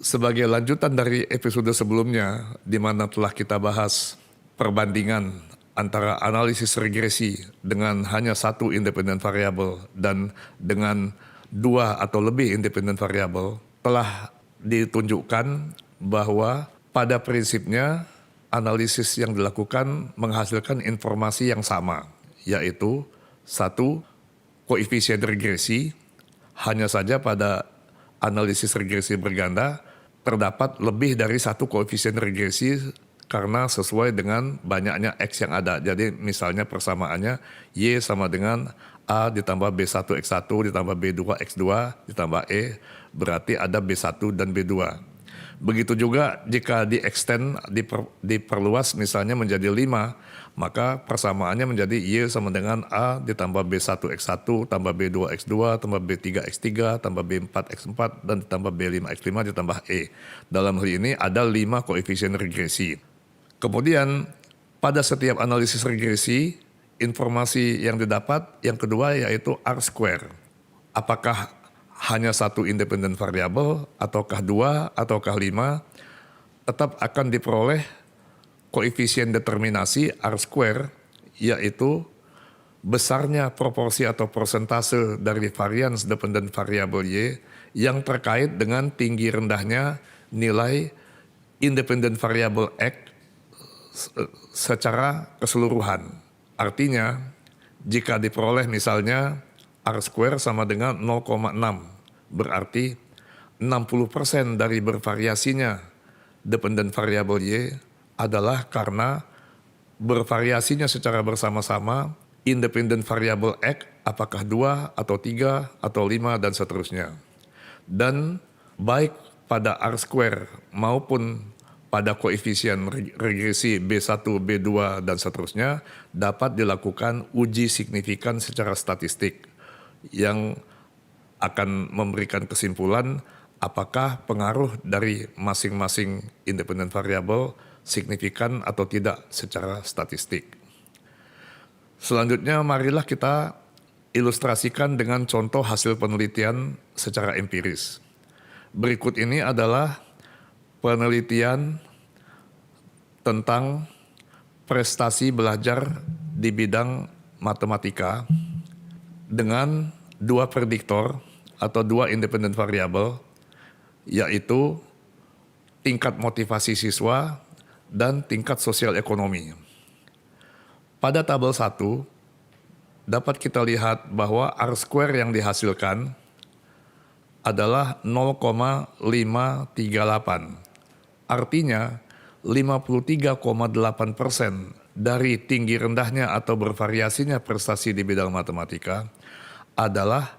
Sebagai lanjutan dari episode sebelumnya, di mana telah kita bahas perbandingan antara analisis regresi dengan hanya satu independen variabel dan dengan dua atau lebih independen variabel, telah ditunjukkan bahwa pada prinsipnya analisis yang dilakukan menghasilkan informasi yang sama, yaitu satu, koefisien regresi. Hanya saja pada analisis regresi berganda terdapat lebih dari satu koefisien regresi karena sesuai dengan banyaknya X yang ada. Jadi misalnya persamaannya Y sama dengan A ditambah B1X1 ditambah B2X2 ditambah E, berarti ada B1 dan B2. Begitu juga jika di-extend, diperluas misalnya menjadi 5, maka persamaannya menjadi Y sama dengan A ditambah B1X1 tambah B2X2 tambah B3X3 tambah B4X4 dan ditambah B5X5 ditambah E. Dalam hal ini ada 5 koefisien regresi. Kemudian pada setiap analisis regresi, informasi yang didapat yang kedua yaitu R-square. Apakah hanya satu independen variabel, ataukah dua, ataukah 5, tetap akan diperoleh koefisien determinasi R-square, yaitu besarnya proporsi atau persentase dari varians dependent variable Y yang terkait dengan tinggi rendahnya nilai independent variable X secara keseluruhan. Artinya, jika diperoleh misalnya R-square sama dengan 0,6, berarti 60% dari bervariasinya dependent variable Y adalah karena bervariasinya secara bersama-sama independent variable X, apakah 2 atau 3 atau 5 dan seterusnya. Dan baik pada R-square maupun pada koefisien regresi B1, B2 dan seterusnya dapat dilakukan uji signifikan secara statistik yang akan memberikan kesimpulan apakah pengaruh dari masing-masing independen variabel signifikan atau tidak secara statistik. Selanjutnya marilah kita ilustrasikan dengan contoh hasil penelitian secara empiris. Berikut ini adalah penelitian tentang prestasi belajar di bidang matematika dengan dua prediktor atau dua independen variabel, yaitu tingkat motivasi siswa dan tingkat sosial ekonomi. Pada tabel 1, dapat kita lihat bahwa R-square yang dihasilkan adalah 0,538. Artinya 53,8% dari tinggi rendahnya atau bervariasinya prestasi di bidang matematika adalah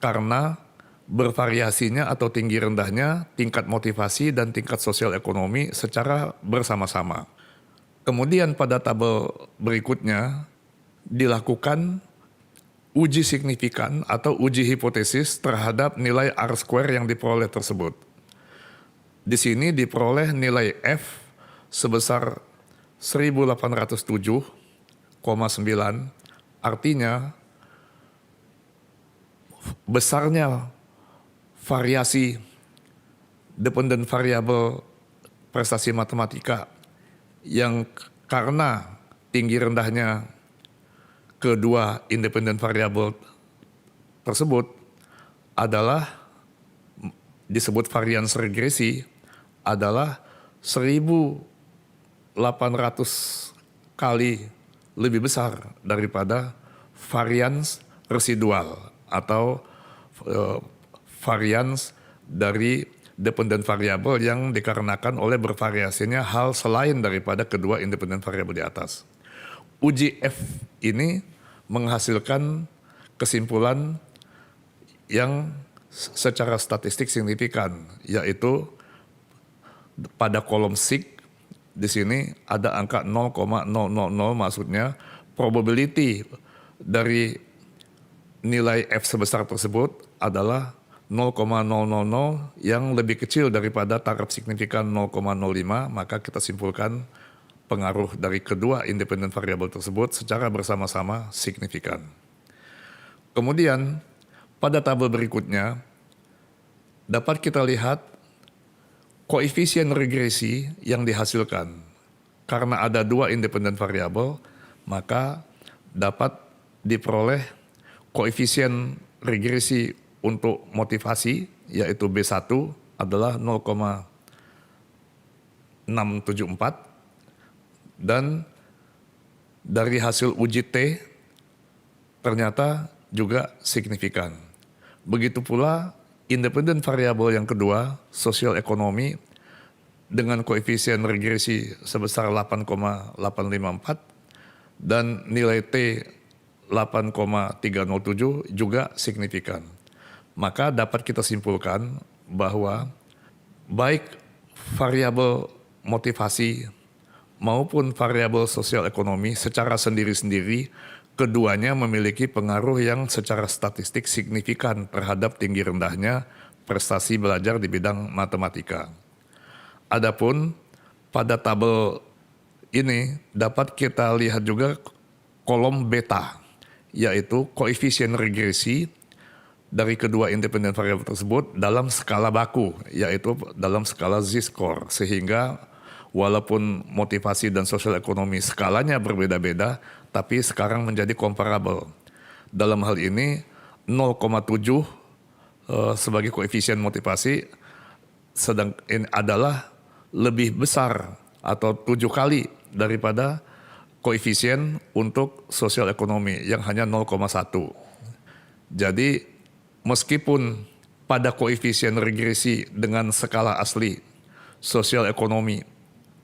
karena bervariasinya atau tinggi rendahnya tingkat motivasi dan tingkat sosial ekonomi secara bersama-sama. Kemudian pada tabel berikutnya dilakukan uji signifikan atau uji hipotesis terhadap nilai R-square yang diperoleh tersebut. Di sini diperoleh nilai F sebesar 1807,9, artinya besarnya variasi dependent variable prestasi matematika yang karena tinggi rendahnya kedua independen variabel tersebut adalah disebut varians regresi adalah 1.800 kali lebih besar daripada varians residual atau varians dari dependent variabel yang dikarenakan oleh bervariasinya hal selain daripada kedua independen variabel di atas. Uji F ini menghasilkan kesimpulan yang secara statistik signifikan, yaitu pada kolom SIG di sini ada angka 0,000, maksudnya probability dari nilai F sebesar tersebut adalah 0,000 yang lebih kecil daripada taraf signifikan 0,05, maka kita simpulkan pengaruh dari kedua independent variable tersebut secara bersama-sama signifikan. Kemudian pada tabel berikutnya dapat kita lihat koefisien regresi yang dihasilkan. Karena ada dua independent variable, maka dapat diperoleh koefisien regresi untuk motivasi yaitu B1 adalah 0,674 dan dari hasil uji T ternyata juga signifikan. Begitu pula independent variable yang kedua, sosial ekonomi dengan koefisien regresi sebesar 8,854 dan nilai T 8,307 juga signifikan. Maka dapat kita simpulkan bahwa baik variabel motivasi maupun variabel sosial ekonomi secara sendiri-sendiri keduanya memiliki pengaruh yang secara statistik signifikan terhadap tinggi rendahnya prestasi belajar di bidang matematika. Adapun pada tabel ini dapat kita lihat juga kolom beta, yaitu koefisien regresi dari kedua independent variable tersebut dalam skala baku, yaitu dalam skala Z-score, sehingga walaupun motivasi dan sosial ekonomi skalanya berbeda-beda, tapi sekarang menjadi comparable. Dalam hal ini 0,7 sebagai koefisien motivasi sedang ini adalah lebih besar atau 7 kali daripada koefisien untuk sosial ekonomi yang hanya 0,1. Jadi meskipun pada koefisien regresi dengan skala asli sosial ekonomi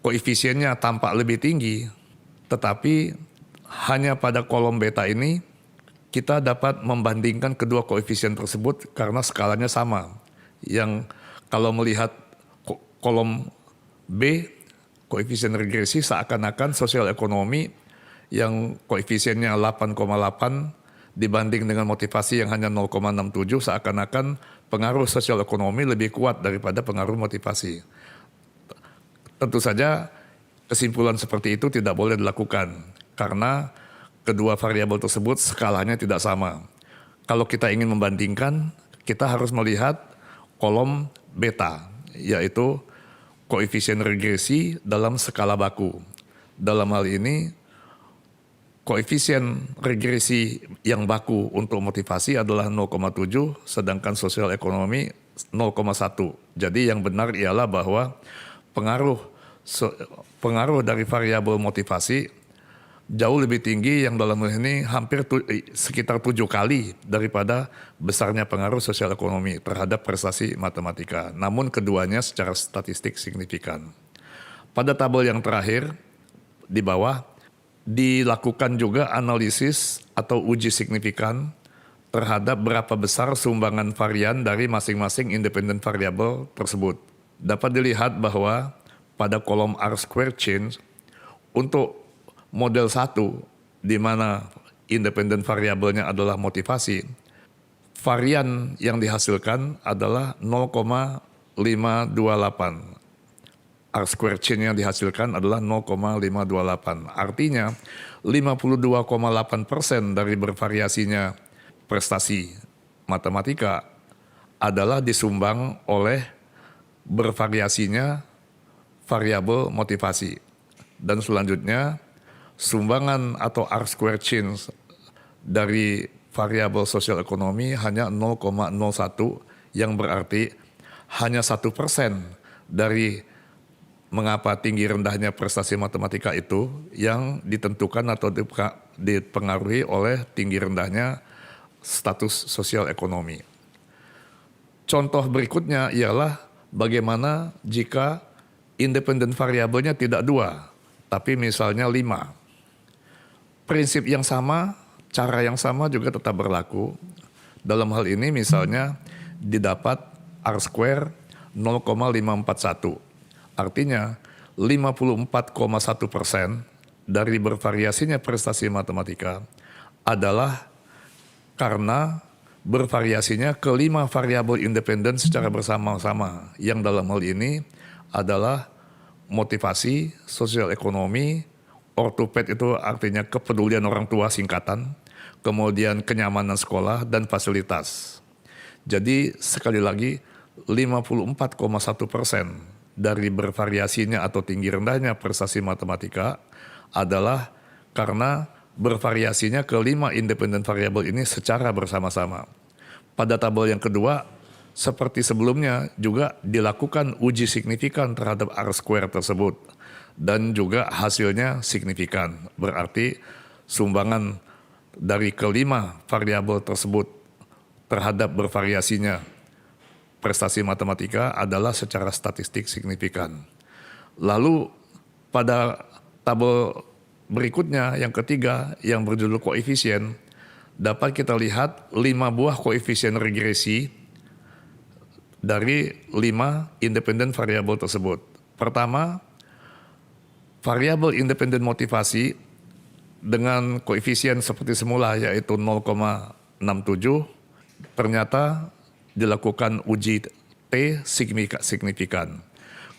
koefisiennya tampak lebih tinggi, tetapi hanya pada kolom beta ini kita dapat membandingkan kedua koefisien tersebut karena skalanya sama. Yang kalau melihat kolom B, koefisien regresi seakan-akan sosial ekonomi yang koefisiennya 8,8 dibanding dengan motivasi yang hanya 0,67 seakan-akan pengaruh sosial ekonomi lebih kuat daripada pengaruh motivasi. Tentu saja kesimpulan seperti itu tidak boleh dilakukan karena kedua variabel tersebut skalanya tidak sama. Kalau kita ingin membandingkan, kita harus melihat kolom beta, yaitu koefisien regresi dalam skala baku. Dalam hal ini, koefisien regresi yang baku untuk motivasi adalah 0,7, sedangkan sosial ekonomi 0,1. Jadi yang benar ialah bahwa pengaruh dari variabel motivasi jauh lebih tinggi, yang dalam hal ini hampir sekitar 7 kali daripada besarnya pengaruh sosial ekonomi terhadap prestasi matematika. Namun keduanya secara statistik signifikan. Pada tabel yang terakhir di bawah dilakukan juga analisis atau uji signifikan terhadap berapa besar sumbangan varian dari masing-masing independent variable tersebut. Dapat dilihat bahwa pada kolom R-square change untuk model 1 di mana independent variabelnya adalah motivasi, varian yang dihasilkan adalah 0,528. R-square change yang dihasilkan adalah 0,528. Artinya 52,8% dari bervariasinya prestasi matematika adalah disumbang oleh bervariasinya variabel motivasi. Dan selanjutnya sumbangan atau R-square change dari variabel sosial ekonomi hanya 0,01, yang berarti hanya 1% dari mengapa tinggi rendahnya prestasi matematika itu yang ditentukan atau dipengaruhi oleh tinggi rendahnya status sosial ekonomi. Contoh berikutnya ialah bagaimana jika independent variabelnya tidak 2, tapi misalnya 5. Prinsip yang sama, cara yang sama juga tetap berlaku. Dalam hal ini misalnya didapat R-square 0,541. Artinya 54,1% dari bervariasinya prestasi matematika adalah karena bervariasinya kelima variabel independen secara bersama-sama, yang dalam hal ini adalah motivasi, sosial ekonomi, ortoped itu artinya kepedulian orang tua singkatan, kemudian kenyamanan sekolah dan fasilitas. Jadi sekali lagi 54,1% dari bervariasinya atau tinggi rendahnya prestasi matematika adalah karena bervariasinya ke 5 independen variabel ini secara bersama-sama. Pada tabel yang kedua, seperti sebelumnya juga dilakukan uji signifikan terhadap R-square tersebut dan juga hasilnya signifikan. Berarti sumbangan dari kelima variabel tersebut terhadap bervariasinya prestasi matematika adalah secara statistik signifikan. Lalu pada tabel berikutnya yang ketiga yang berjudul koefisien, dapat kita lihat 5 buah koefisien regresi dari 5 independen variabel tersebut. Pertama, variabel independen motivasi dengan koefisien seperti semula yaitu 0,67 ternyata dilakukan uji T signifikan.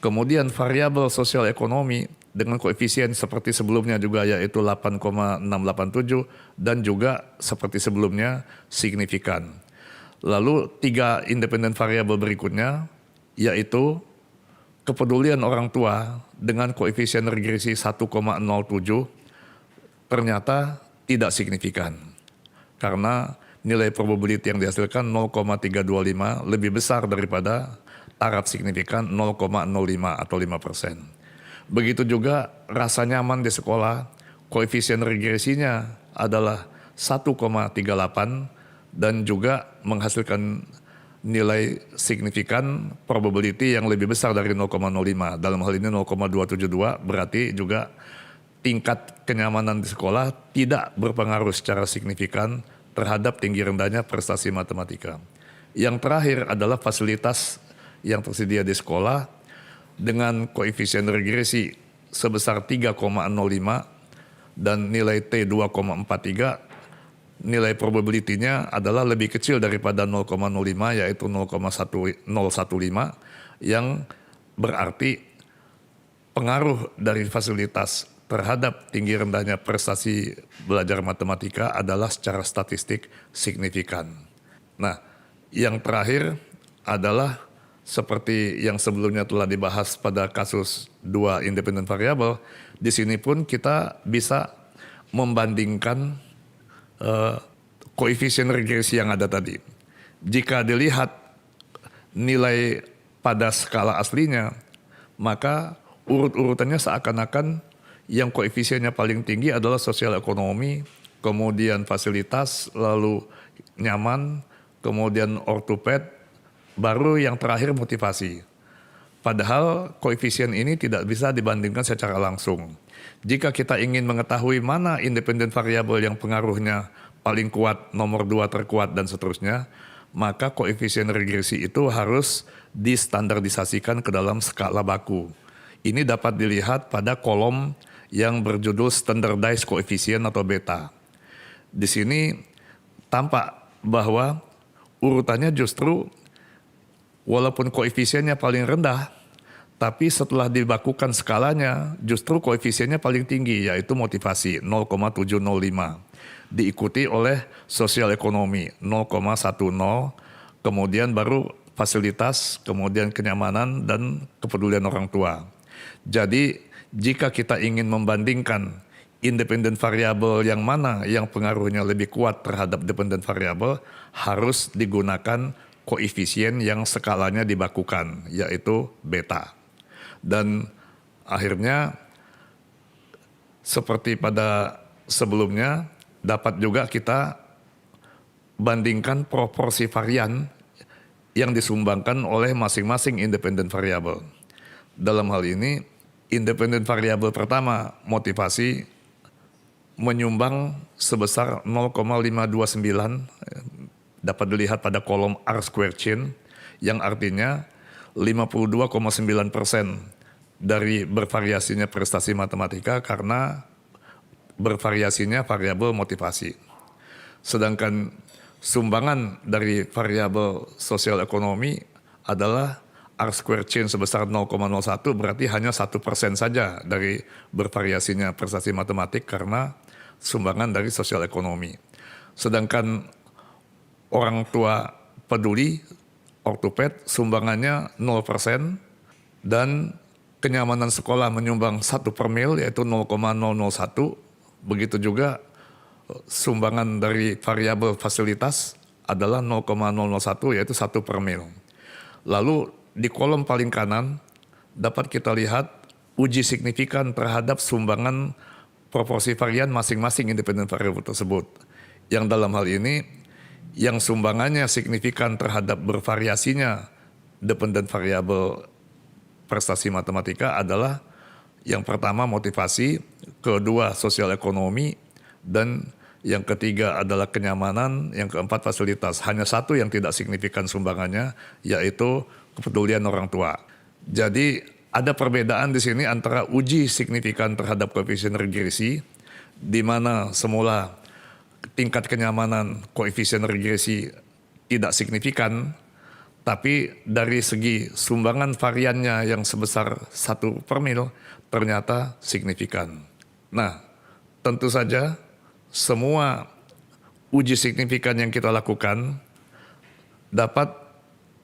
Kemudian variabel sosial ekonomi dengan koefisien seperti sebelumnya juga yaitu 8,687 dan juga seperti sebelumnya signifikan. Lalu 3 independen variabel berikutnya yaitu kepedulian orang tua dengan koefisien regresi 1,07 ternyata tidak signifikan karena nilai probability yang dihasilkan 0,325 lebih besar daripada taraf signifikan 0,05 atau 5%. Begitu juga rasa nyaman di sekolah, koefisien regresinya adalah 1,38 dan juga menghasilkan nilai signifikan probability yang lebih besar dari 0,05. Dalam hal ini 0,272 berarti juga tingkat kenyamanan di sekolah tidak berpengaruh secara signifikan terhadap tinggi rendahnya prestasi matematika. Yang terakhir adalah fasilitas yang tersedia di sekolah dengan koefisien regresi sebesar 3,05 dan nilai T 2,43. Nilai probability-nya adalah lebih kecil daripada 0,05 yaitu 0,1015 yang berarti pengaruh dari fasilitas terhadap tinggi rendahnya prestasi belajar matematika adalah secara statistik signifikan. Nah, yang terakhir adalah seperti yang sebelumnya telah dibahas pada kasus 2 independen variabel, di sini pun kita bisa membandingkan koefisien regresi yang ada tadi. Jika dilihat nilai pada skala aslinya, maka urut-urutannya seakan-akan yang koefisiennya paling tinggi adalah sosial ekonomi, kemudian fasilitas, lalu nyaman, kemudian ortoped, baru yang terakhir motivasi. Padahal koefisien ini tidak bisa dibandingkan secara langsung. Jika kita ingin mengetahui mana independen variabel yang pengaruhnya paling kuat, nomor 2 terkuat dan seterusnya, maka koefisien regresi itu harus distandardisasikan ke dalam skala baku. Ini dapat dilihat pada kolom yang berjudul standardized coefficient atau beta. Di sini tampak bahwa urutannya justru walaupun koefisiennya paling rendah, tapi setelah dibakukan skalanya justru koefisiennya paling tinggi yaitu motivasi 0,705. Diikuti oleh sosial ekonomi 0,10, kemudian baru fasilitas, kemudian kenyamanan dan kepedulian orang tua. Jadi jika kita ingin membandingkan independen variabel yang mana yang pengaruhnya lebih kuat terhadap dependen variabel, harus digunakan koefisien yang skalanya dibakukan yaitu beta. Dan akhirnya seperti pada sebelumnya dapat juga kita bandingkan proporsi varian yang disumbangkan oleh masing-masing independen variabel. Dalam hal ini independen variabel pertama motivasi menyumbang sebesar 0,529 dapat dilihat pada kolom R-square chain yang artinya 52,9% dari bervariasinya prestasi matematika karena bervariasinya variabel motivasi. Sedangkan sumbangan dari variabel sosial ekonomi adalah R-square change sebesar 0,01 berarti hanya 1% saja dari bervariasinya prestasi matematik karena sumbangan dari sosial ekonomi. Sedangkan orang tua peduli, ortoped, sumbangannya 0% dan kenyamanan sekolah menyumbang 1/mil yaitu 0,001. Begitu juga sumbangan dari variabel fasilitas adalah 0,001 yaitu 1/mil. Lalu di kolom paling kanan dapat kita lihat uji signifikan terhadap sumbangan proporsi varian masing-masing independen variabel tersebut. Yang dalam hal ini yang sumbangannya signifikan terhadap bervariasinya dependen variabel prestasi matematika adalah yang pertama motivasi, kedua sosial ekonomi, dan yang ketiga adalah kenyamanan, yang keempat fasilitas. Hanya satu yang tidak signifikan sumbangannya, yaitu kepedulian orang tua. Jadi ada perbedaan di sini antara uji signifikan terhadap koefisien regresi, di mana semula tingkat kenyamanan koefisien regresi tidak signifikan, tapi dari segi sumbangan variannya yang sebesar 1/mil ternyata signifikan. Nah, tentu saja semua uji signifikan yang kita lakukan dapat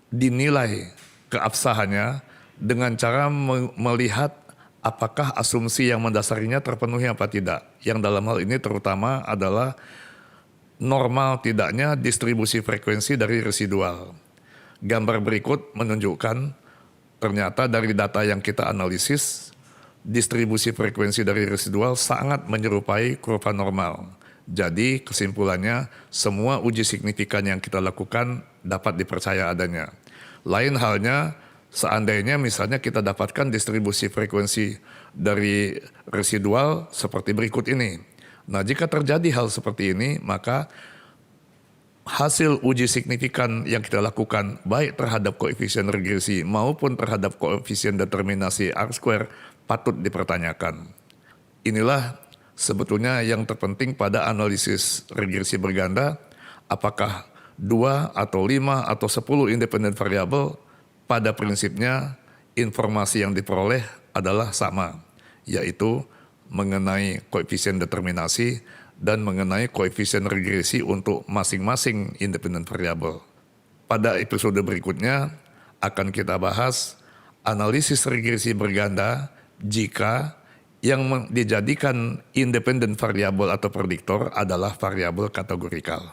dinilai keabsahannya dengan cara melihat apakah asumsi yang mendasarinya terpenuhi apa tidak. Yang dalam hal ini terutama adalah normal tidaknya distribusi frekuensi dari residual. Gambar berikut menunjukkan ternyata dari data yang kita analisis, distribusi frekuensi dari residual sangat menyerupai kurva normal. Jadi kesimpulannya semua uji signifikan yang kita lakukan dapat dipercaya adanya. Lain halnya seandainya misalnya kita dapatkan distribusi frekuensi dari residual seperti berikut ini. Nah, jika terjadi hal seperti ini, maka hasil uji signifikan yang kita lakukan baik terhadap koefisien regresi maupun terhadap koefisien determinasi R-square patut dipertanyakan. Inilah sebetulnya yang terpenting pada analisis regresi berganda, apakah 2 atau 5 atau 10 independen variabel, pada prinsipnya informasi yang diperoleh adalah sama, yaitu mengenai koefisien determinasi dan mengenai koefisien regresi untuk masing-masing independen variabel. Pada episode berikutnya akan kita bahas analisis regresi berganda jika yang dijadikan independen variabel atau prediktor adalah variabel kategorikal.